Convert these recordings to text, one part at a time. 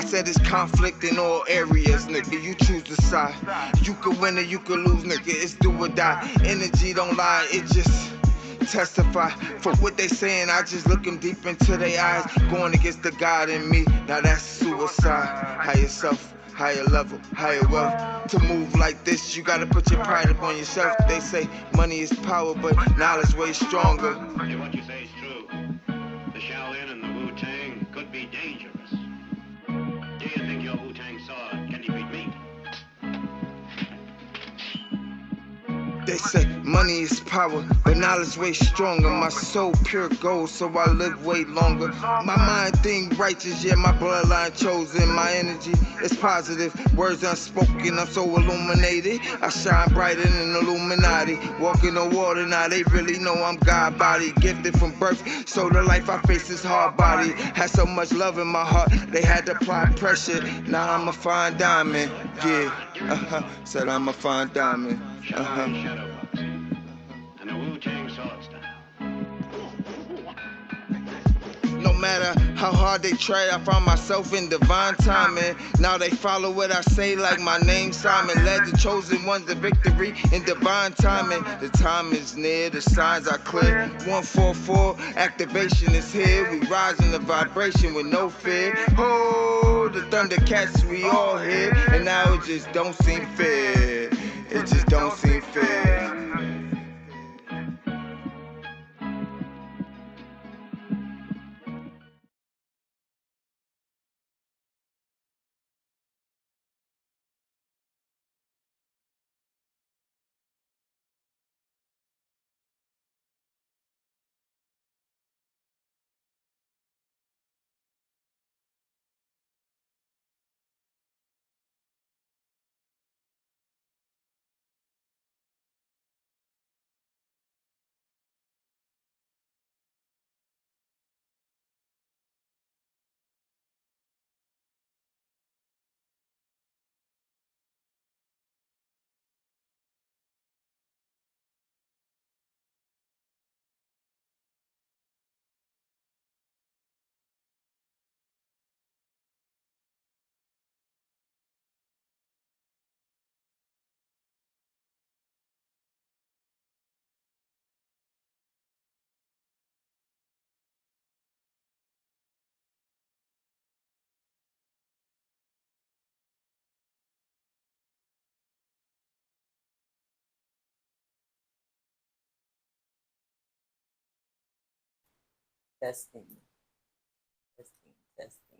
said it's conflict in all areas, nigga. You choose the side. You could win or you could lose, nigga. It's do or die. Energy don't lie, it just testify for what they saying. I just look them deep into their eyes, going against the God in me. Now that's suicide. Higher self, higher level, higher wealth. To move like this, you gotta put your pride upon yourself. They say money is power, but knowledge way stronger. If what you say is true, the Shaolin and the Wu-Tang could be dangerous. Do you think your Wu-Tang saw Can You Beat Me? They say money is power, but knowledge way stronger. My soul pure gold, so I live way longer. My mind think righteous, yeah, my bloodline chosen. My energy is positive, words unspoken, I'm so illuminated. I shine brighter than Illuminati. Walking on water, now they really know I'm God body. Gifted from birth, so the life I face is hard body. Had so much love in my heart, they had to apply pressure. Now I'm a fine diamond, yeah, said I'm a fine diamond. Shadow boxing. And the Wu-Tang sword style. No matter how hard they try, I found myself in divine timing. Now they follow what I say like my name Simon. Led the chosen ones to victory in divine timing. The time is near, the signs are clear. 144, activation is here. We rise in the vibration with no fear. Oh, the Thundercats we all hear. And now it just don't seem fair. It just don't seem fair. Testing, testing, testing.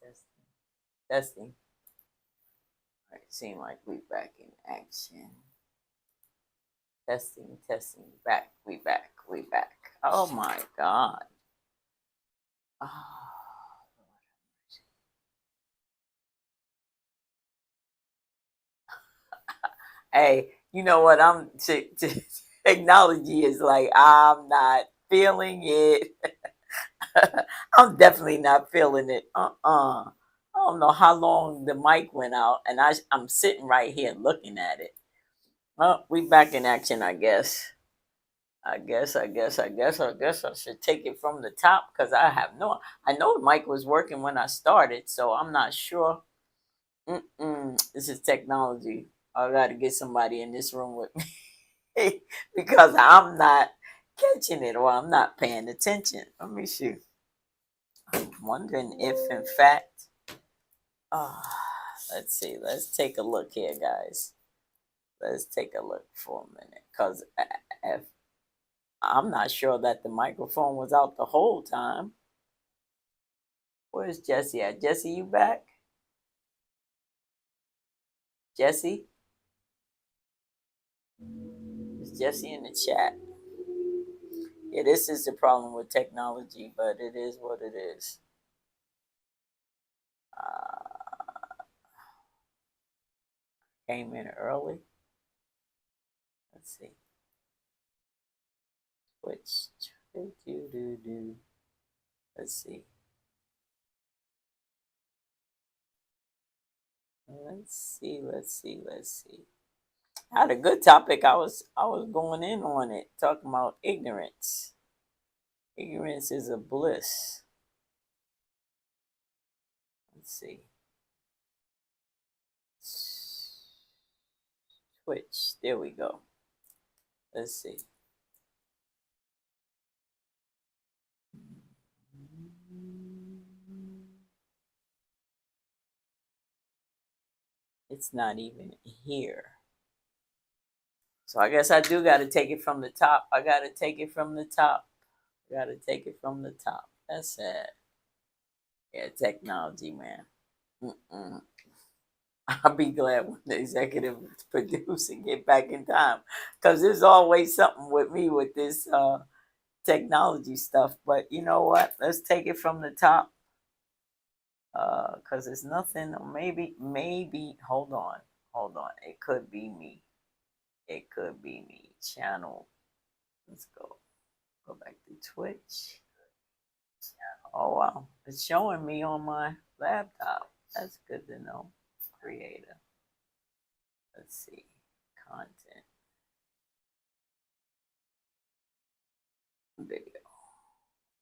Testing, testing. All right, seem like we back in action. Testing, testing. We back. Oh my God. Oh, hey, you know what? Technology is like, I'm not feeling it. I'm definitely not feeling it. I don't know how long the mic went out, and I'm sitting right here looking at it. Well, we back in action, I guess. I guess I should take it from the top because I know the mic was working when I started, so I'm not sure. This is technology. I got to get somebody in this room with me because I'm not catching it or I'm not paying attention. Let me see. I'm wondering if, in fact, uh, let's see. Let's take a look here, guys. Let's take a look for a minute because if I'm not sure that the microphone was out the whole time. Where's Jesse at? Jesse, you back? Jesse? Is Jesse in the chat? Yeah, this is the problem with technology, but it is what it is. Came in early. Let's see. Twitch. Let's see. Let's see. I had a good topic. I was going in on it, talking about ignorance. Ignorance is a bliss. Let's see. Twitch. There we go. Let's see. It's not even here. So I guess I do got to take it from the top. I got to take it from the top. Got to take it from the top. That's sad. Yeah, technology, man. Mm-mm. I'll be glad when the executive producer get back in time, because there's always something with me with this technology stuff. But you know what? Let's take it from the top, because it's nothing. Maybe. Hold on. It could be me. It could be me. Channel. Let's go. Go back to Twitch. Oh wow, it's showing me on my laptop. That's good to know. Creator. Let's see. Content. Video.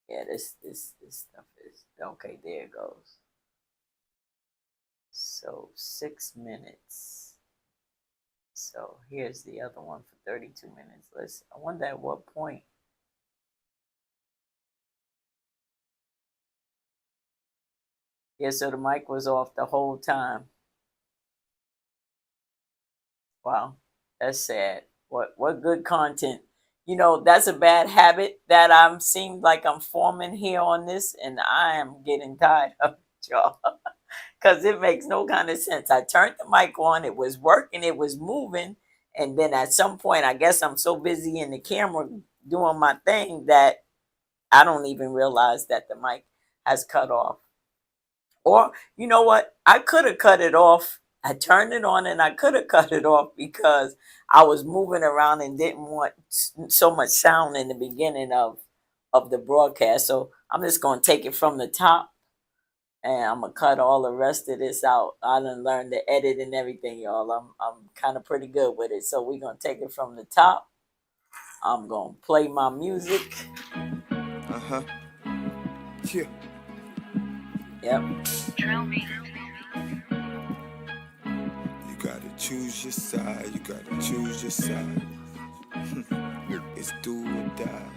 Yeah, this stuff is okay. There it goes. So 6 minutes. So here's the other one for 32 minutes. I wonder at what point. Yeah, so the mic was off the whole time. Wow, that's sad. What good content? You know, that's a bad habit that I'm seems like I'm forming here on this, and I am getting tired of it, y'all. Because it makes no kind of sense. I turned the mic on, it was working, it was moving, and then at some point, I guess I'm so busy in the camera doing my thing that I don't even realize that the mic has cut off. Or, you know what? I could have cut it off. I turned it on and I could have cut it off because I was moving around and didn't want so much sound in the beginning of the broadcast. So I'm just going to take it from the top and I'm going to cut all the rest of this out. I done learned to edit and everything, y'all. I'm kind of pretty good with it. So we're going to take it from the top. I'm going to play my music. Uh-huh. Yeah. Yep. You gotta choose your side. You gotta choose your side. It's do or die.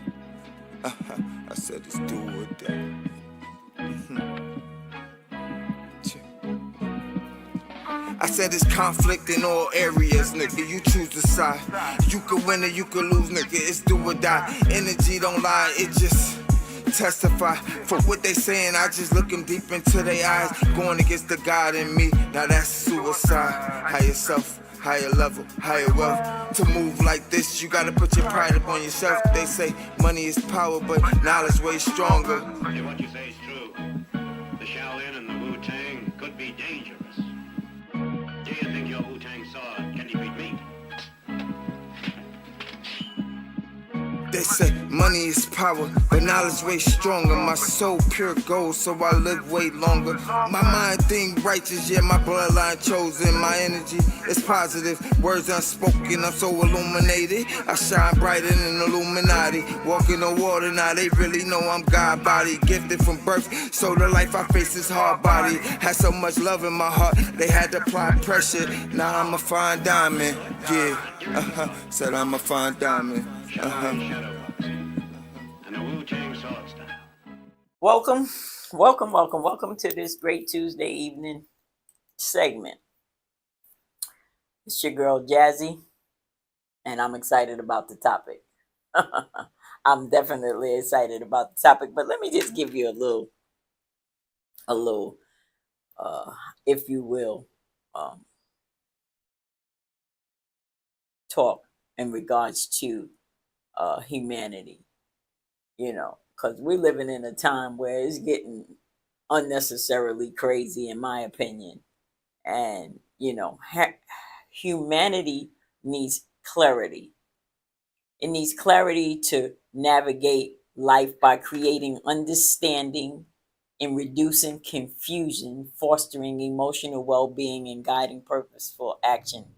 I said it's do or die. I said it's conflict in all areas, nigga. You choose the side. You could win or you could lose, nigga. It's do or die. Energy don't lie, it just testify for what they saying. I just look them deep into their eyes, going against the God in me. Now that's suicide. Higher self, higher level, higher wealth. To move like this, you gotta put your pride up on yourself. They say money is power, but knowledge way stronger. If what you say is true, the Shaolin and the Wu-Tang could be dangerous. Do you think your Wu-Tang sword can defeat me? They say money is power, but knowledge way stronger. My soul pure gold, so I live way longer. My mind think righteous, yeah, my bloodline chosen. My energy is positive, words unspoken, I'm so illuminated. I shine brighter than Illuminati. Walking on water, now they really know I'm God body. Gifted from birth, so the life I face is hard body. Had so much love in my heart, they had to apply pressure. Now I'm a fine diamond, yeah. Said I'm a fine diamond. And the Wu-Tang sword style. Welcome to this great Tuesday evening segment. It's your girl Jazzy, and I'm excited about the topic. I'm definitely excited about the topic, but let me just give you a little, if you will, talk in regards to humanity. You know, because we're living in a time where it's getting unnecessarily crazy, in my opinion. And, you know, humanity needs clarity. It needs clarity to navigate life by creating understanding and reducing confusion, fostering emotional well being, and guiding purposeful action.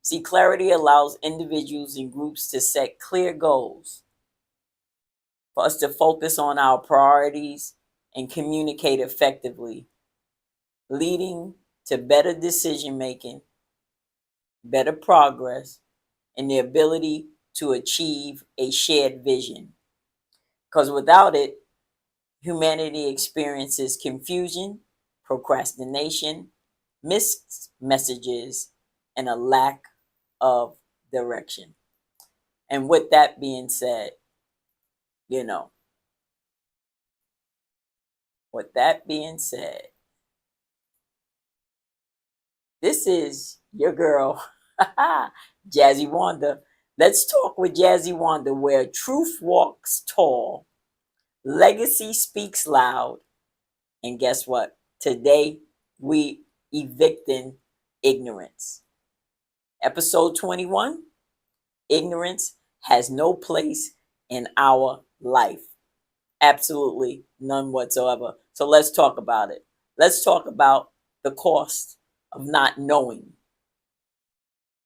See, clarity allows individuals and groups to set clear goals, for us to focus on our priorities and communicate effectively, leading to better decision making, better progress, and the ability to achieve a shared vision. Because without it, humanity experiences confusion, procrastination, missed messages, and a lack of direction. And with that being said, you know, with that being said, this is your girl, Jazzy Wanda. Let's talk with Jazzy Wanda, where truth walks tall, legacy speaks loud, and guess what? Today we evicting ignorance. Episode 21, ignorance has no place in our life. Absolutely none whatsoever. So let's talk about it. Let's talk about the cost of not knowing,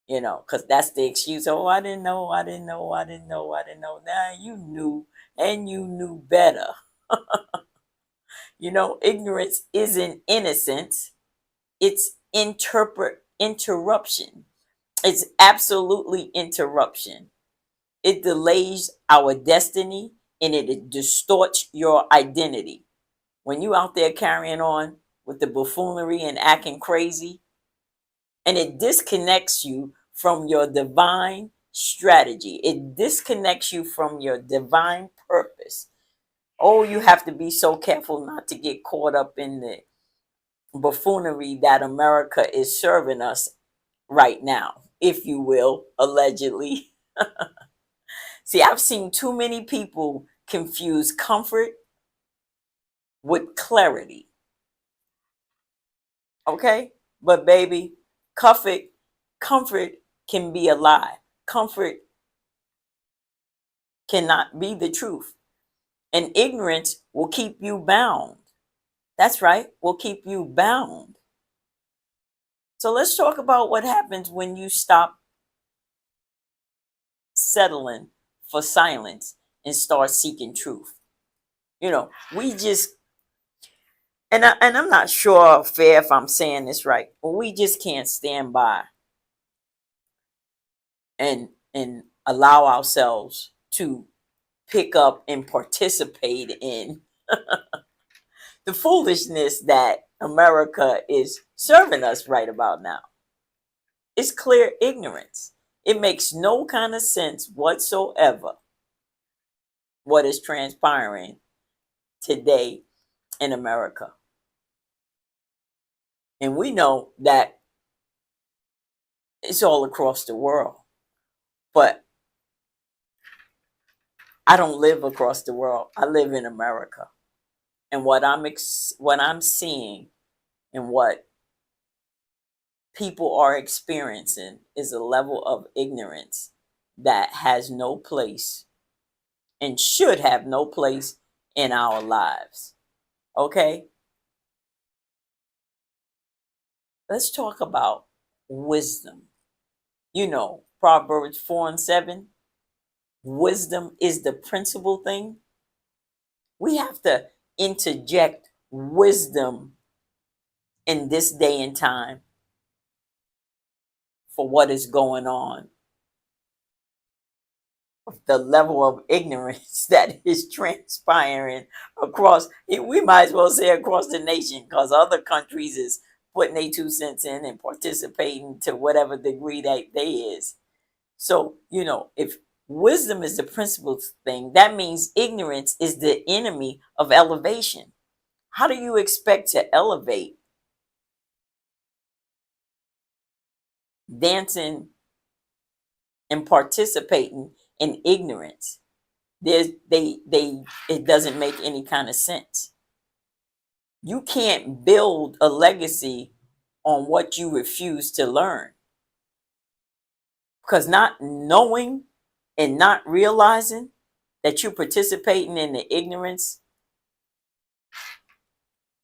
because that's the excuse. Oh, I didn't know, I didn't know, I didn't know, I didn't know. Now you knew, and you knew better. Ignorance isn't innocence, it's interruption. It's absolutely interruption. It delays our destiny and it distorts your identity. When you out there carrying on with the buffoonery and acting crazy, and it disconnects you from your divine strategy. It disconnects you from your divine purpose. Oh, you have to be so careful not to get caught up in the buffoonery that America is serving us right now, if you will, allegedly. See, I've seen too many people confuse comfort with clarity. Okay? But baby, comfort can be a lie. Comfort cannot be the truth. And ignorance will keep you bound. That's right, will keep you bound. So let's talk about what happens when you stop settling for silence and start seeking truth. We just, and I'm not sure fair if I'm saying this right, but we just can't stand by and allow ourselves to pick up and participate in the foolishness that America is serving us right about now. It's clear ignorance. It makes no kind of sense whatsoever what is transpiring today in America. And we know that it's all across the world. But I don't live across the world. I live in America. And what I'm seeing and what people are experiencing is a level of ignorance that has no place and should have no place in our lives. Okay? Let's talk about wisdom. Proverbs 4:7. Wisdom is the principal thing. We have to interject wisdom in this day and time for what is going on. The level of ignorance that is transpiring across, we might as well say across the nation, because other countries is putting their 2 cents in and participating to whatever degree that they is. So, if wisdom is the principal thing, that means ignorance is the enemy of elevation. How do you expect to elevate dancing and participating in ignorance? It doesn't make any kind of sense. You can't build a legacy on what you refuse to learn. Because not knowing and not realizing that you're participating in the ignorance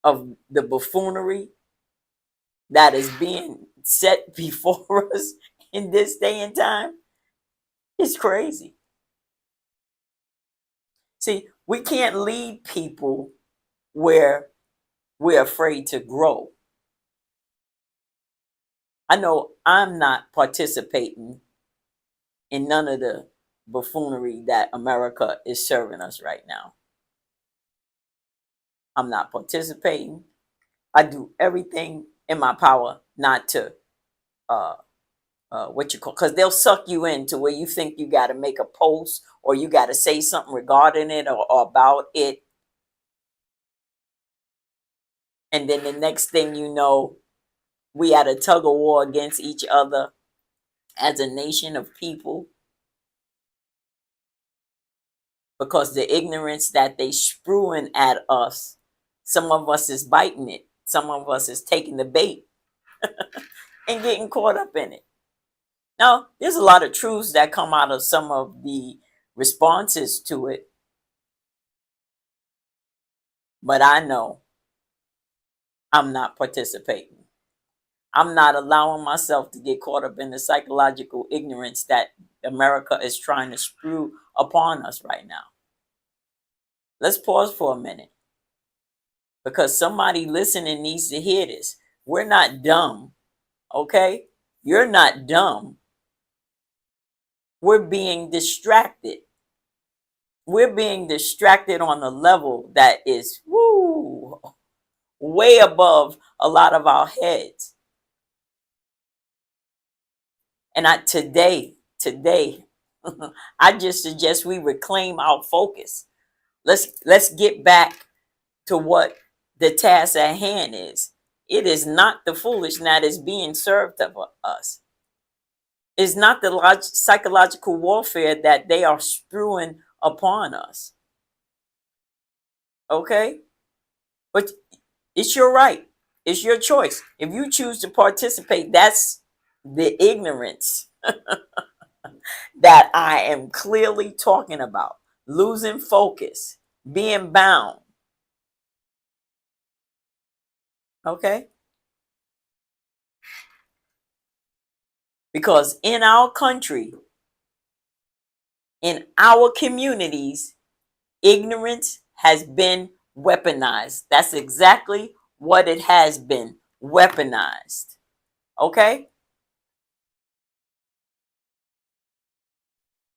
of the buffoonery that is being set before us in this day and time is crazy. See, We can't lead people where we're afraid to grow. I know I'm not participating in none of the buffoonery that America is serving us right now. I'm not participating. I do everything in my power not to uh what you call, because they'll suck you into where you think you got to make a post or you got to say something regarding it or about it, and then the next thing you know, we at a tug of war against each other as a nation of people because the ignorance that they spewing at us, some of us is biting it, some of us is taking the bait and getting caught up in it. Now, there's a lot of truths that come out of some of the responses to it, but I know I'm not participating. I'm not allowing myself to get caught up in the psychological ignorance that America is trying to spew upon us right now. Let's pause for a minute because somebody listening needs to hear this. We're not dumb, okay? You're not dumb. We're being distracted. We're being distracted on a level that is way above a lot of our heads. And today, I just suggest we reclaim our focus. Let's get back to what the task at hand is. It is not the foolish that is being served of us. It's not the psychological warfare that they are spewing upon us. Okay? But it's your right. It's your choice. If you choose to participate, that's the ignorance that I am clearly talking about. Losing focus, being bound. Okay? Because in our country, in our communities, ignorance has been weaponized. That's exactly what it has been, weaponized. Okay?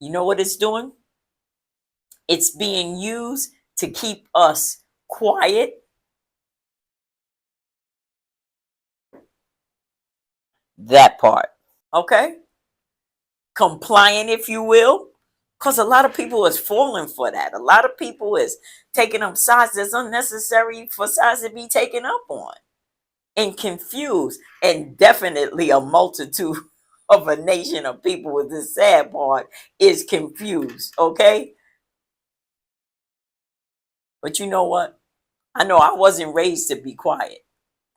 You know what it's doing? It's being used to keep us quiet. That part. Okay? Compliant, if you will. Because a lot of people is falling for that. A lot of people is taking up sides that's unnecessary for sides to be taken up on. And confused. And definitely a multitude of a nation of people with this sad part is confused. Okay? But you know what? I know I wasn't raised to be quiet.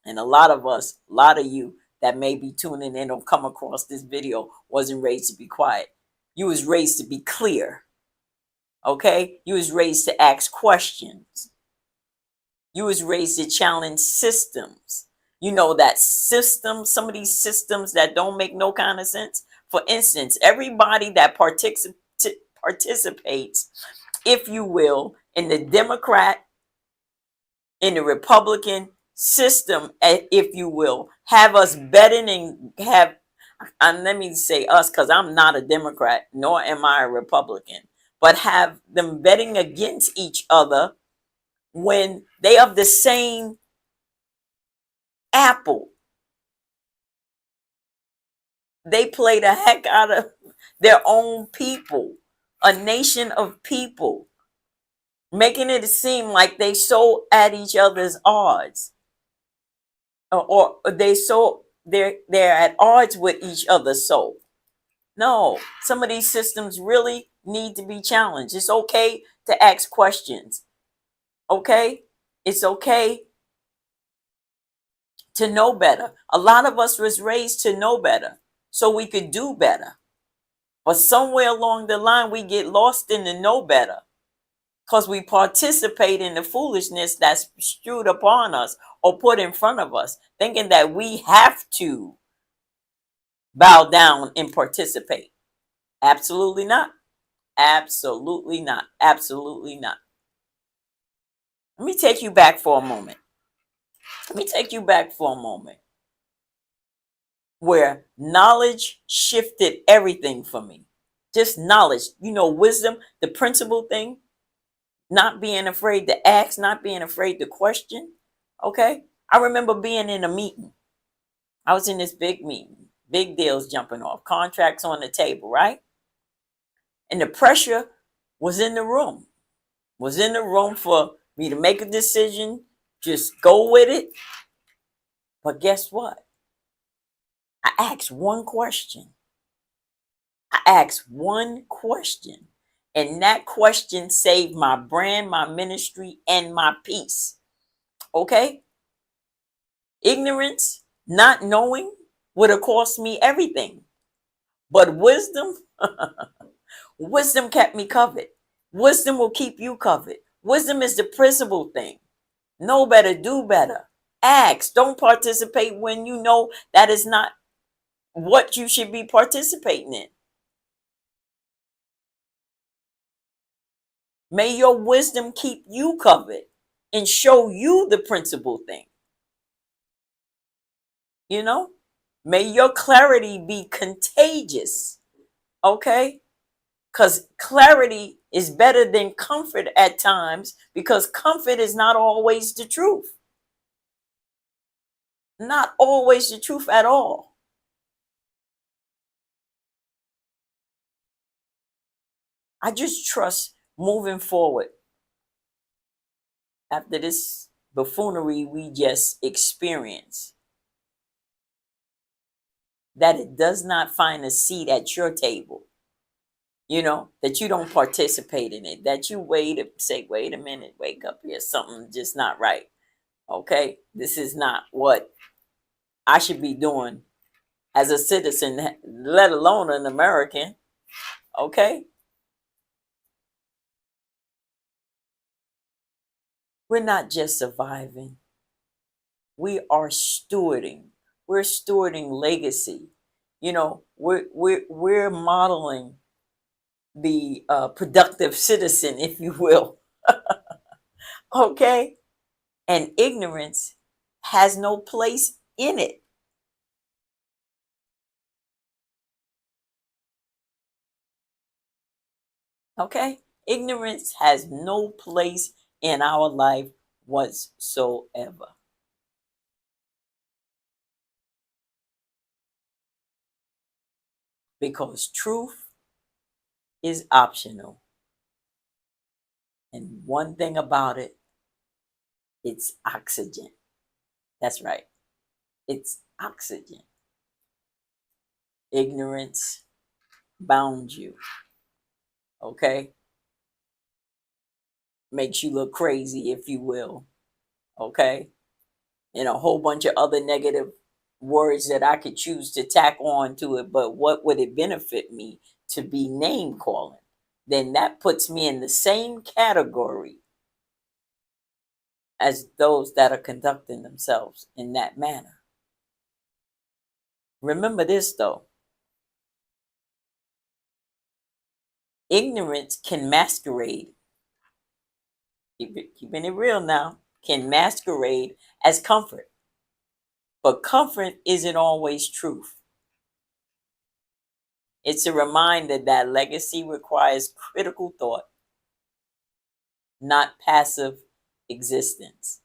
And a lot of us, a lot of you that may be tuning in or come across this video wasn't raised to be quiet. You was raised to be clear. Okay? You was raised to ask questions. You was raised to challenge systems. You know that system, some of these systems that don't make no kind of sense. For instance, everybody that participates, if you will, in the Democrat, in the Republican system, if you will, have us betting and have, and let me say us because I'm not a Democrat, nor am I a Republican, but have them betting against each other when they of the same apple. They play the heck out of their own people, a nation of people, making it seem like they so at each other's odds, or they so they're at odds with each other. So no, some of these systems really need to be challenged. It's okay to ask questions. Okay, it's okay to know better. A lot of us was raised to know better so we could do better. But somewhere along the line, we get lost in the know better because we participate in the foolishness that's strewed upon us or put in front of us, thinking that we have to bow down and participate. Absolutely not. Absolutely not. Absolutely not. Let me take you back for a moment. Let me take you back for a moment where knowledge shifted everything for me. Just knowledge, wisdom, the principal thing, not being afraid to ask, not being afraid to question. Okay. I remember being in a meeting. I was in this big meeting, big deals jumping off, contracts on the table, right? And the pressure was in the room, for me to make a decision, just go with it. But guess what? I asked one question. And that question saved my brand, my ministry, and my peace. Okay? Ignorance, not knowing, would have cost me everything. But wisdom, wisdom kept me covered. Wisdom will keep you covered. Wisdom is the principal thing. Know better, do better. Ask. Don't participate when you know that is not what you should be participating in. May your wisdom keep you covered and show you the principal thing. May your clarity be contagious. Okay? Because clarity is better than comfort at times, because comfort is not always the truth. Not always the truth at all. I just trust moving forward after this buffoonery we just experienced, that it does not find a seat at your table. That you don't participate in it, that you say, wait a minute, wake up here, something just not right. Okay, this is not what I should be doing as a citizen, let alone an American. Okay, we're not just surviving, we are stewarding. We're stewarding legacy. We're modeling the productive citizen, if you will. Okay, and ignorance has no place in it. Okay, ignorance has no place in our life whatsoever. Because truth is optional. And one thing about it, it's oxygen. That's right. It's oxygen. Ignorance bound you. Okay? Makes you look crazy, if you will. Okay? And a whole bunch of other negative words that I could choose to tack on to it. But what would it benefit me to be name calling? Then that puts me in the same category as those that are conducting themselves in that manner. Remember this though, ignorance can masquerade, keeping it real now, can masquerade as comfort. But comfort isn't always truth. It's a reminder that legacy requires critical thought, not passive existence.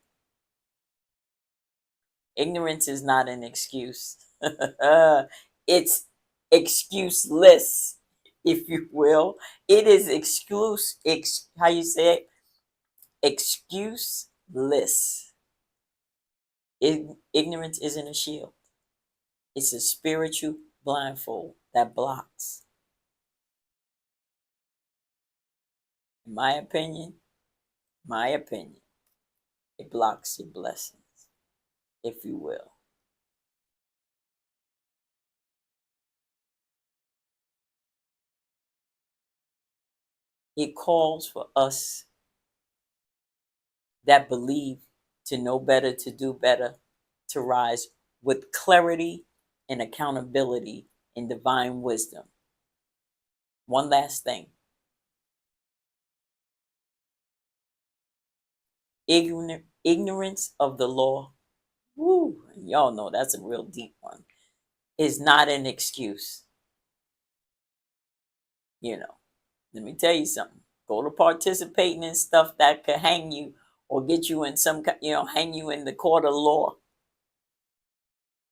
Ignorance is not an excuse. It's excuseless, if you will. It is how you say it? Excuseless. Ignorance isn't a shield. It's a spiritual blindfold that blocks. In my opinion, it blocks your blessings, if you will. It calls for us that believe to know better, to do better, to rise with clarity and accountability in divine wisdom. One last thing. Ignorance of the law, woo, y'all know that's a real deep one, is not an excuse. You know, let me tell you something. Go to participating in stuff that could hang you or get you in hang you in the court of law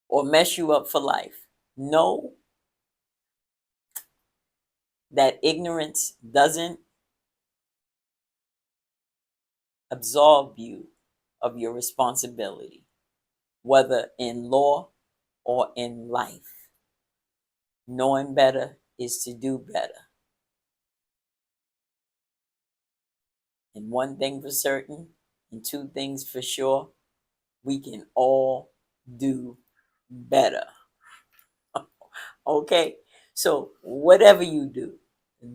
or mess you up for life. Know that ignorance doesn't absolve you of your responsibility, whether in law or in life. Knowing better is to do better. And one thing for certain, and two things for sure, we can all do better. Okay? So, whatever you do,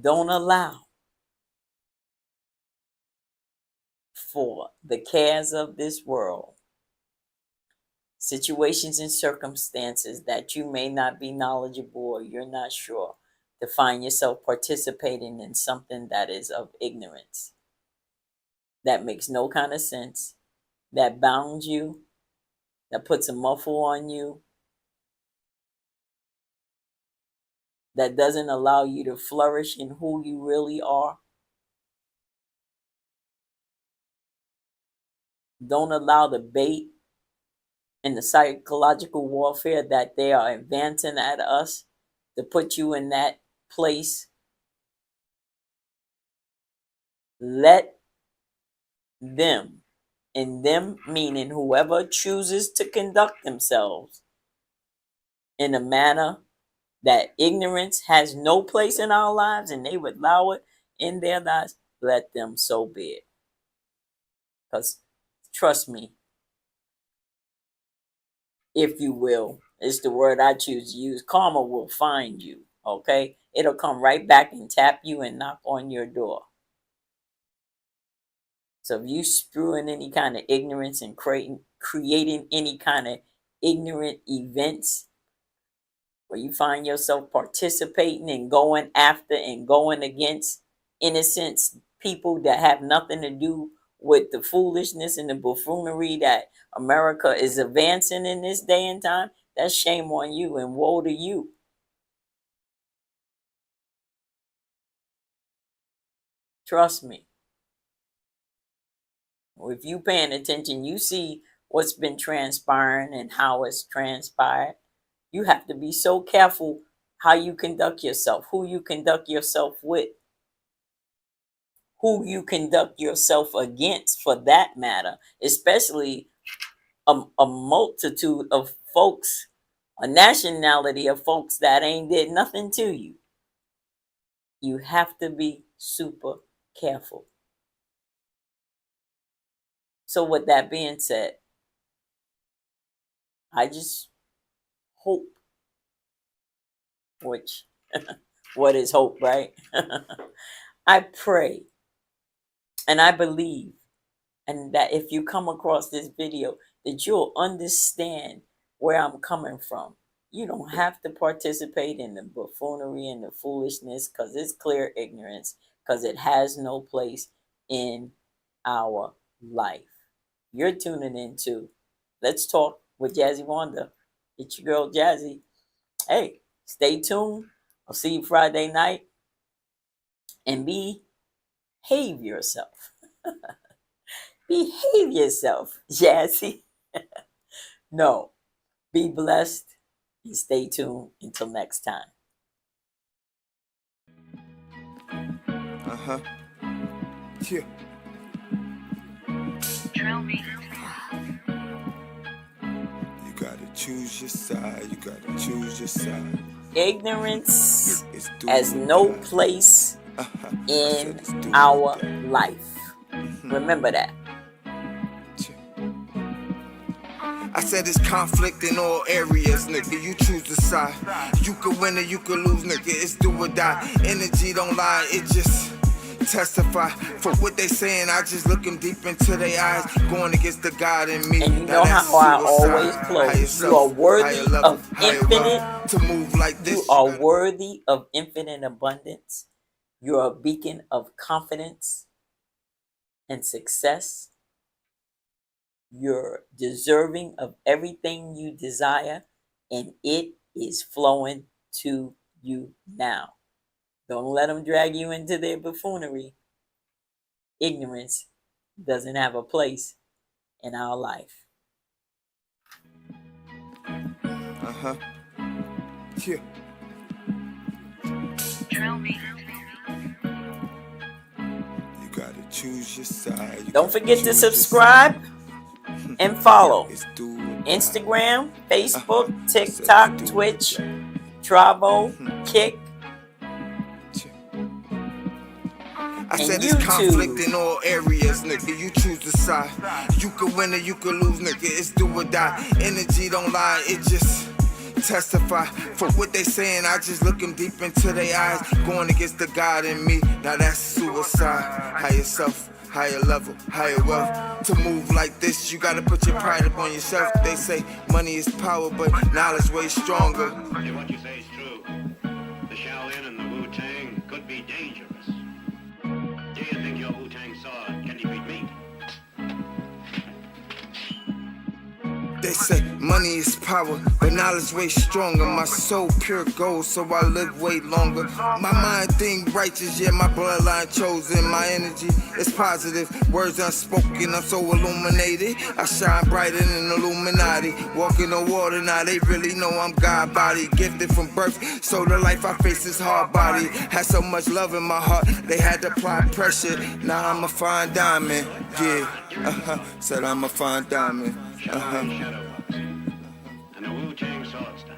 don't allow for the cares of this world, situations and circumstances that you may not be knowledgeable or you're not sure, to find yourself participating in something that is of ignorance, that makes no kind of sense, that bounds you, that puts a muffle on you, that doesn't allow you to flourish in who you really are. Don't allow the bait and the psychological warfare that they are advancing at us to put you in that place. Let them, and them meaning whoever chooses to conduct themselves in a manner that ignorance has no place in our lives and they would allow it in their lives, let them, so be it. Because trust me, if you will, is the word I choose to use, karma will find you. Okay? It'll come right back and tap you and knock on your door. So if you spewing any kind of ignorance and creating any kind of ignorant events where you find yourself participating and going after and going against innocent people that have nothing to do with the foolishness and the buffoonery that America is advancing in this day and time, that's shame on you and woe to you. Trust me. If you paying attention, you see what's been transpiring and how it's transpired. You have to be so careful how you conduct yourself, who you conduct yourself with, who you conduct yourself against, for that matter, especially a multitude of folks, a nationality of folks that ain't did nothing to you. You have to be super careful. So with that being said, I just hope, which what is hope, right? I pray and I believe, and that if you come across this video, that you'll understand where I'm coming from. You don't have to participate in the buffoonery and the foolishness, because it's clear ignorance, because it has no place in our life. You're tuning into Let's Talk with Jazzy Wanda. It's your girl Jazzy. Hey, stay tuned. I'll see you Friday night. And behave yourself. Behave yourself, Jazzy. No, be blessed and stay tuned until next time. Uh-huh. Yeah. You gotta choose your side. You gotta choose your side. Ignorance It's do has or no die. place Uh-huh. in It's do or our die. life. Remember that. I said it's conflict in all areas, nigga. You choose the side. You could win or you could lose, nigga. It's do or die. Energy don't lie, it just testify for what they saying. I just look them deep into their eyes, going against the God in me. And you Now know that's how I suicide. always Higher close. You are self, worthy higher love, of higher infinite. wealth. To move like this, You are worthy of infinite abundance. You are a beacon of confidence and success. You're deserving of everything you desire, and it is flowing to you now. Don't let them drag you into their buffoonery. Ignorance doesn't have a place in our life. Uh-huh. Yeah. You gotta choose your side. Don't forget to subscribe and follow Instagram, Facebook, TikTok, Twitch, Travo, Kick, I and said it's YouTube. conflict in all areas, nigga. You choose the side. You could win or you could lose, nigga. It's do or die. Energy don't lie, it just testify. For what they saying, I just look them deep into their eyes. Going against the God in me, now that's suicide. Higher self, higher level, higher wealth. To move like this, you gotta put your pride upon yourself. They say money is power, but knowledge way stronger. If what you say is true, the Shaolin and the Wu-Tang could be dangerous. Do you think your Wu-Tang sword can defeat me? They say money is power, but knowledge way stronger. My soul pure gold, so I live way longer. My mind think righteous, yeah, my bloodline chosen. My energy is positive, words unspoken, I'm so illuminated. I shine brighter than Illuminati. Walking on water, now they really know I'm God body. Gifted from birth, so the life I face is hard body. Had so much love in my heart, they had to apply pressure. Now I'm a fine diamond, yeah. Said I'm a fine diamond. Shadow boxing and the Wu-Tang sword style.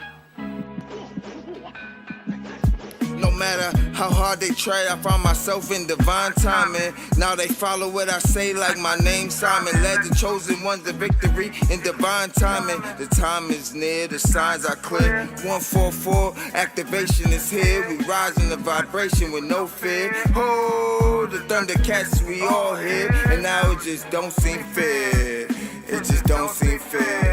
No matter how hard they try, I find myself in divine timing. Now they follow what I say like my name Simon. Led the chosen ones to victory in divine timing. The time is near, the signs are clear. 144, activation is here. We rise in the vibration with no fear. Oh, the Thundercats we all hear. And now it just don't seem fair. It just don't seem fair.